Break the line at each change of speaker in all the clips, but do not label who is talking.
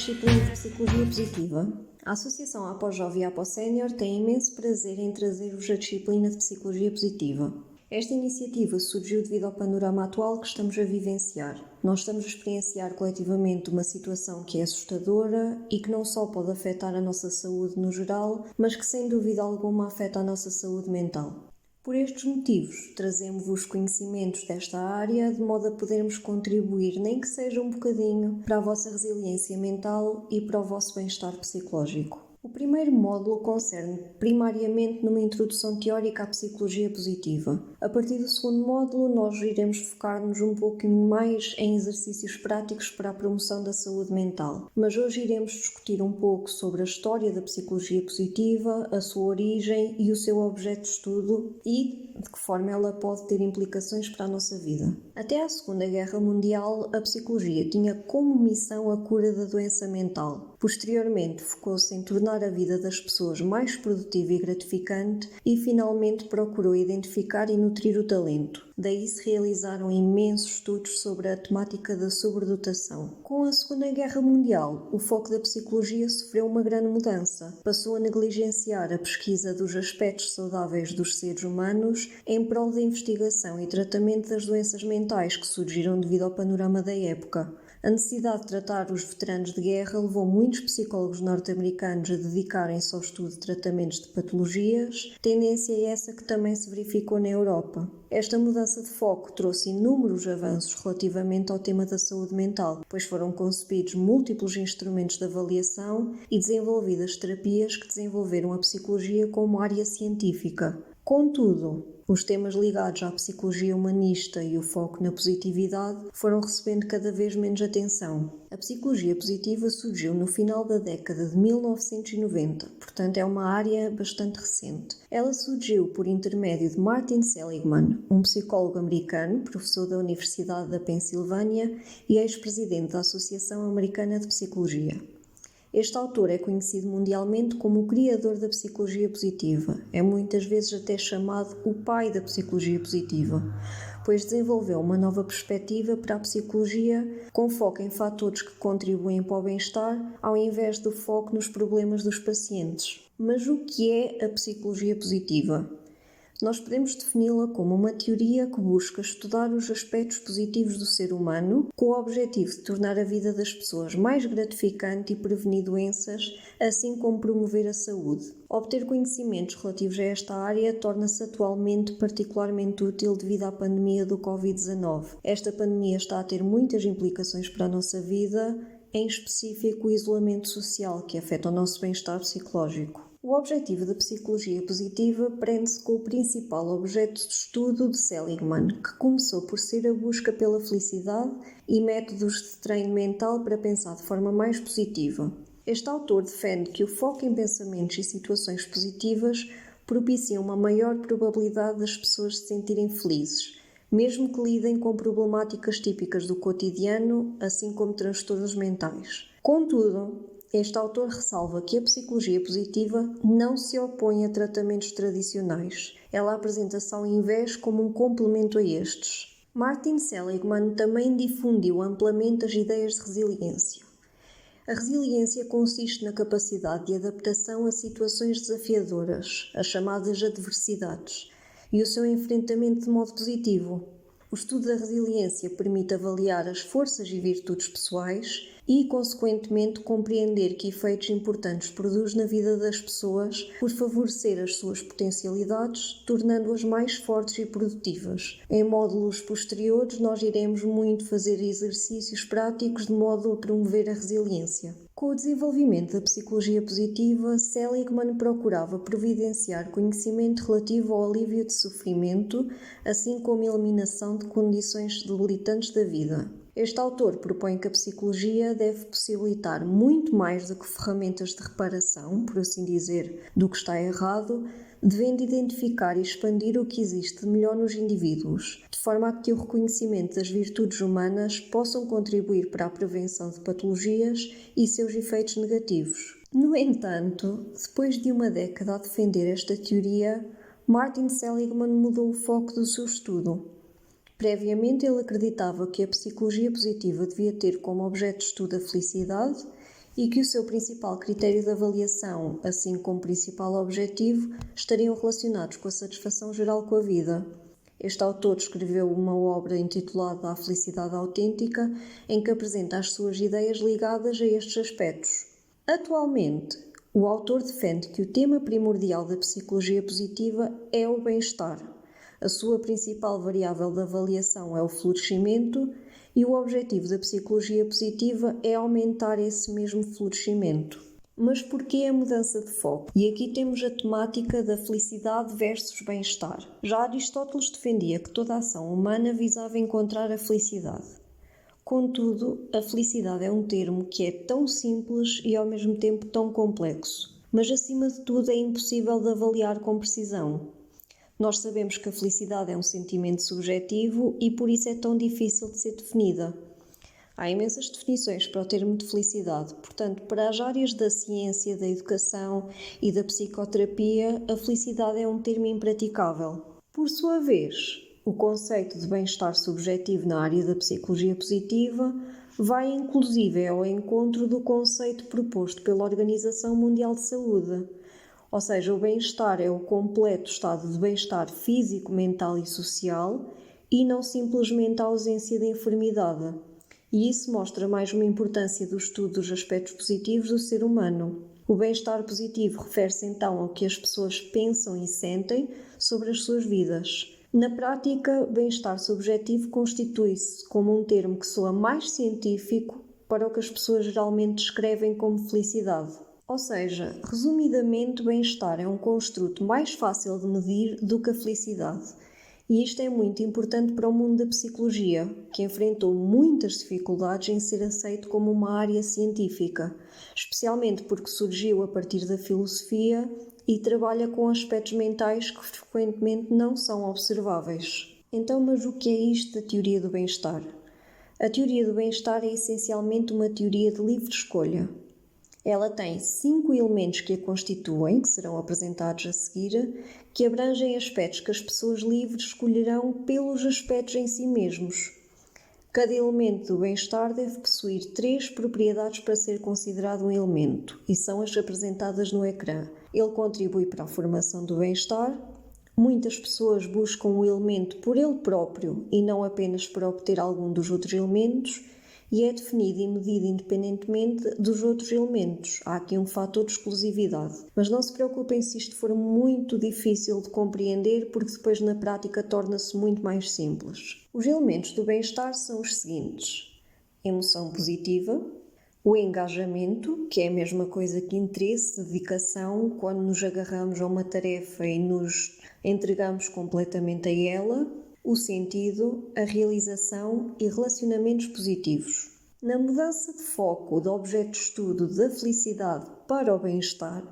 disciplina de Psicologia Positiva. A Associação APO-Jovem e APO-Sénior tem imenso prazer em trazer-vos a disciplina de Psicologia Positiva. Esta iniciativa surgiu devido ao panorama atual que estamos a vivenciar. Nós estamos a experienciar coletivamente uma situação que é assustadora e que não só pode afetar a nossa saúde no geral, mas que sem dúvida alguma afeta a nossa saúde mental. Por estes motivos, trazemos-vos conhecimentos desta área de modo a podermos contribuir, nem que seja um bocadinho, para a vossa resiliência mental e para o vosso bem-estar psicológico. O primeiro módulo concerne primariamente numa introdução teórica à psicologia positiva. A partir do segundo módulo, nós iremos focar-nos um pouquinho mais em exercícios práticos para a promoção da saúde mental. Mas hoje iremos discutir um pouco sobre a história da psicologia positiva, a sua origem e o seu objeto de estudo e de que forma ela pode ter implicações para a nossa vida. Até à Segunda Guerra Mundial, a psicologia tinha como missão a cura da doença mental. Posteriormente, focou-se em tornar a vida das pessoas mais produtiva e gratificante e, finalmente, procurou identificar e nutrir o talento. Daí se realizaram imensos estudos sobre a temática da sobredotação. Com a Segunda Guerra Mundial, o foco da psicologia sofreu uma grande mudança. Passou a negligenciar a pesquisa dos aspectos saudáveis dos seres humanos em prol da investigação e tratamento das doenças mentais que surgiram devido ao panorama da época. A necessidade de tratar os veteranos de guerra levou muitos psicólogos norte-americanos a dedicarem-se ao estudo de tratamentos de patologias, tendência essa que também se verificou na Europa. Esta mudança de foco trouxe inúmeros avanços relativamente ao tema da saúde mental, pois foram concebidos múltiplos instrumentos de avaliação e desenvolvidas terapias que desenvolveram a psicologia como área científica. Contudo, os temas ligados à psicologia humanista e o foco na positividade foram recebendo cada vez menos atenção. A psicologia positiva surgiu no final da década de 1990, portanto é uma área bastante recente. Ela surgiu por intermédio de Martin Seligman, um psicólogo americano, professor da Universidade da Pensilvânia e ex-presidente da Associação Americana de Psicologia. Este autor é conhecido mundialmente como o criador da psicologia positiva. É muitas vezes até chamado o pai da psicologia positiva, pois desenvolveu uma nova perspectiva para a psicologia com foco em fatores que contribuem para o bem-estar, ao invés do foco nos problemas dos pacientes. Mas o que é a psicologia positiva? Nós podemos defini-la como uma teoria que busca estudar os aspectos positivos do ser humano com o objetivo de tornar a vida das pessoas mais gratificante e prevenir doenças, assim como promover a saúde. Obter conhecimentos relativos a esta área torna-se atualmente particularmente útil devido à pandemia do Covid-19. Esta pandemia está a ter muitas implicações para a nossa vida, em específico o isolamento social, que afeta o nosso bem-estar psicológico. O objetivo da psicologia positiva prende-se com o principal objeto de estudo de Seligman, que começou por ser a busca pela felicidade e métodos de treino mental para pensar de forma mais positiva. Este autor defende que o foco em pensamentos e situações positivas propicia uma maior probabilidade das pessoas se sentirem felizes, mesmo que lidem com problemáticas típicas do cotidiano, assim como transtornos mentais. Contudo, este autor ressalva que a psicologia positiva não se opõe a tratamentos tradicionais. Ela apresenta-se ao invés como um complemento a estes. Martin Seligman também difundiu amplamente as ideias de resiliência. A resiliência consiste na capacidade de adaptação a situações desafiadoras, as chamadas adversidades, e o seu enfrentamento de modo positivo. O estudo da resiliência permite avaliar as forças e virtudes pessoais e, consequentemente, compreender que efeitos importantes produz na vida das pessoas por favorecer as suas potencialidades, tornando-as mais fortes e produtivas. Em módulos posteriores, nós iremos muito fazer exercícios práticos de modo a promover a resiliência. Com o desenvolvimento da psicologia positiva, Seligman procurava providenciar conhecimento relativo ao alívio de sofrimento, assim como a eliminação de condições debilitantes da vida. Este autor propõe que a psicologia deve possibilitar muito mais do que ferramentas de reparação, por assim dizer, do que está errado, devendo identificar e expandir o que existe de melhor nos indivíduos, de forma a que o reconhecimento das virtudes humanas possam contribuir para a prevenção de patologias e seus efeitos negativos. No entanto, depois de uma década a defender esta teoria, Martin Seligman mudou o foco do seu estudo. Previamente, ele acreditava que a psicologia positiva devia ter como objeto de estudo a felicidade e que o seu principal critério de avaliação, assim como principal objetivo, estariam relacionados com a satisfação geral com a vida. Este autor escreveu uma obra intitulada A Felicidade Autêntica, em que apresenta as suas ideias ligadas a estes aspectos. Atualmente, o autor defende que o tema primordial da psicologia positiva é o bem-estar. A sua principal variável de avaliação é o florescimento e o objetivo da psicologia positiva é aumentar esse mesmo florescimento. Mas porquê a mudança de foco? E aqui temos a temática da felicidade versus bem-estar. Já Aristóteles defendia que toda a ação humana visava encontrar a felicidade. Contudo, a felicidade é um termo que é tão simples e ao mesmo tempo tão complexo. Mas acima de tudo é impossível de avaliar com precisão. Nós sabemos que a felicidade é um sentimento subjetivo e por isso é tão difícil de ser definida. Há imensas definições para o termo de felicidade, portanto, para as áreas da ciência, da educação e da psicoterapia, a felicidade é um termo impraticável. Por sua vez, o conceito de bem-estar subjetivo na área da psicologia positiva vai inclusive ao encontro do conceito proposto pela Organização Mundial de Saúde. Ou seja, o bem-estar é o completo estado de bem-estar físico, mental e social e não simplesmente a ausência de enfermidade. E isso mostra mais uma importância do estudo dos aspectos positivos do ser humano. O bem-estar positivo refere-se então ao que as pessoas pensam e sentem sobre as suas vidas. Na prática, bem-estar subjetivo constitui-se como um termo que soa mais científico para o que as pessoas geralmente descrevem como felicidade. Ou seja, resumidamente, o bem-estar é um construto mais fácil de medir do que a felicidade. E isto é muito importante para o mundo da psicologia, que enfrentou muitas dificuldades em ser aceito como uma área científica, especialmente porque surgiu a partir da filosofia e trabalha com aspectos mentais que frequentemente não são observáveis. Então, mas o que é isto da teoria do bem-estar? A teoria do bem-estar é essencialmente uma teoria de livre escolha. Ela tem 5 elementos que a constituem, que serão apresentados a seguir, que abrangem aspectos que as pessoas livres escolherão pelos aspectos em si mesmos. Cada elemento do bem-estar deve possuir 3 propriedades para ser considerado um elemento, e são as apresentadas no ecrã. Ele contribui para a formação do bem-estar. Muitas pessoas buscam o elemento por ele próprio e não apenas para obter algum dos outros elementos, e é definido e medido independentemente dos outros elementos. Há aqui um fator de exclusividade. Mas não se preocupem se isto for muito difícil de compreender, porque depois na prática torna-se muito mais simples. Os elementos do bem-estar são os seguintes: emoção positiva, o engajamento, que é a mesma coisa que interesse, dedicação, quando nos agarramos a uma tarefa e nos entregamos completamente a ela, o sentido, a realização e relacionamentos positivos. Na mudança de foco do objeto de estudo da felicidade para o bem-estar,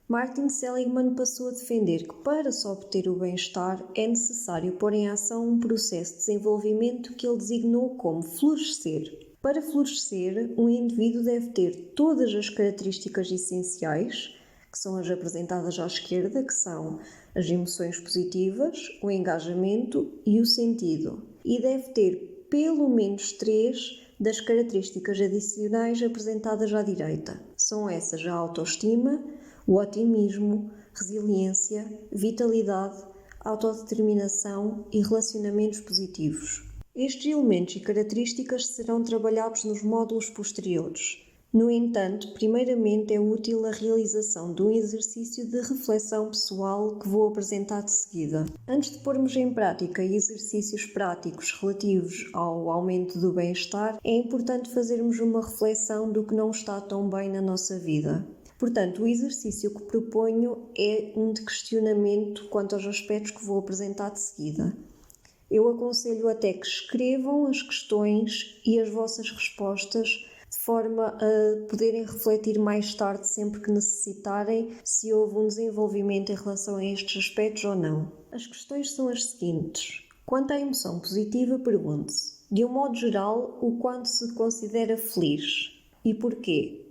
Martin Seligman passou a defender que para se obter o bem-estar é necessário pôr em ação um processo de desenvolvimento que ele designou como florescer. Para florescer, um indivíduo deve ter todas as características essenciais, que são as apresentadas à esquerda, que são as emoções positivas, o engajamento e o sentido. E deve ter pelo menos 3 das características adicionais apresentadas à direita. São essas a autoestima, o otimismo, resiliência, vitalidade, autodeterminação e relacionamentos positivos. Estes elementos e características serão trabalhados nos módulos posteriores. No entanto, primeiramente é útil a realização de um exercício de reflexão pessoal que vou apresentar de seguida. Antes de pormos em prática exercícios práticos relativos ao aumento do bem-estar, é importante fazermos uma reflexão do que não está tão bem na nossa vida. Portanto, o exercício que proponho é um de questionamento quanto aos aspectos que vou apresentar de seguida. Eu aconselho até que escrevam as questões e as vossas respostas de forma a poderem refletir mais tarde, sempre que necessitarem, se houve um desenvolvimento em relação a estes aspectos ou não. As questões são as seguintes. Quanto à emoção positiva, pergunte-se, de um modo geral, o quanto se considera feliz e porquê?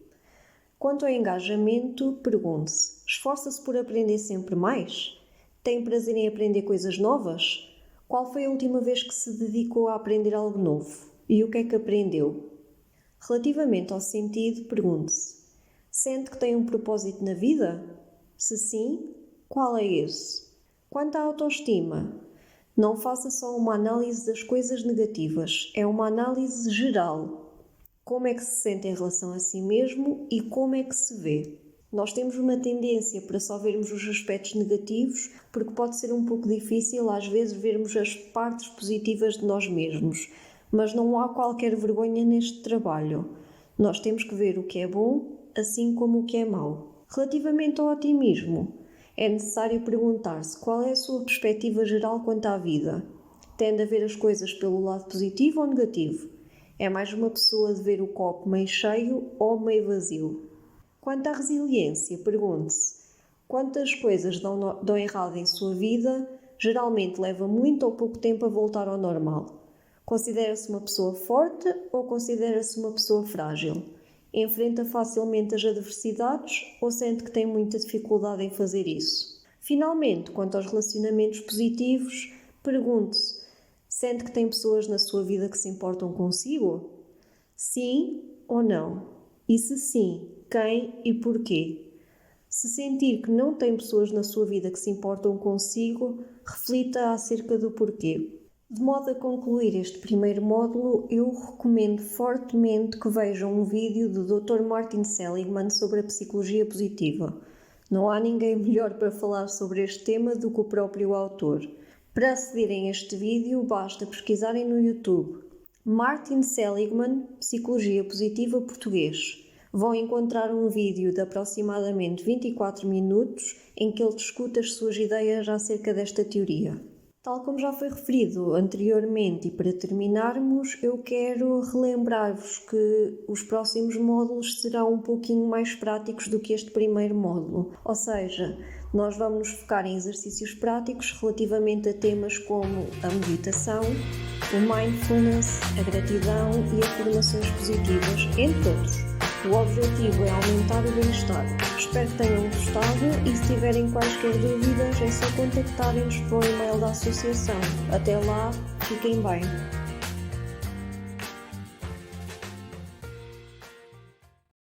Quanto ao engajamento, pergunte-se, esforça-se por aprender sempre mais? Tem prazer em aprender coisas novas? Qual foi a última vez que se dedicou a aprender algo novo? E o que é que aprendeu? Relativamente ao sentido, pergunte-se, Sente que tem um propósito na vida? Se sim, qual é esse? Quanto à autoestima, não faça só uma análise das coisas negativas, é uma análise geral. Como é que se sente em relação a si mesmo e como é que se vê? Nós temos uma tendência para só vermos os aspectos negativos, porque pode ser um pouco difícil às vezes vermos as partes positivas de nós mesmos, mas não há qualquer vergonha neste trabalho. Nós temos que ver o que é bom, assim como o que é mau. Relativamente ao otimismo, é necessário perguntar-se qual é a sua perspectiva geral quanto à vida. Tende a ver as coisas pelo lado positivo ou negativo? É mais uma pessoa de ver o copo meio cheio ou meio vazio? Quanto à resiliência, pergunte-se: quantas coisas dão errado em sua vida, geralmente leva muito ou pouco tempo a voltar ao normal? Considera-se uma pessoa forte ou considera-se uma pessoa frágil? Enfrenta facilmente as adversidades ou sente que tem muita dificuldade em fazer isso? Finalmente, quanto aos relacionamentos positivos, pergunte-se: sente que tem pessoas na sua vida que se importam consigo? Sim ou não? E se sim, quem e porquê? Se sentir que não tem pessoas na sua vida que se importam consigo, reflita acerca do porquê. De modo a concluir este primeiro módulo, eu recomendo fortemente que vejam um vídeo do Dr. Martin Seligman sobre a psicologia positiva. Não há ninguém melhor para falar sobre este tema do que o próprio autor. Para acederem a este vídeo, basta pesquisarem no YouTube Martin Seligman, Psicologia Positiva Português. Vão encontrar um vídeo de aproximadamente 24 minutos em que ele discute as suas ideias acerca desta teoria. Tal como já foi referido anteriormente e para terminarmos, eu quero relembrar-vos que os próximos módulos serão um pouquinho mais práticos do que este primeiro módulo. Ou seja, nós vamos nos focar em exercícios práticos relativamente a temas como a meditação, o mindfulness, a gratidão e afirmações positivas, entre outros. O objetivo é aumentar o bem-estar. Espero que tenham gostado e se tiverem quaisquer dúvidas é só contactarem-nos por e-mail da associação. Até lá, fiquem bem.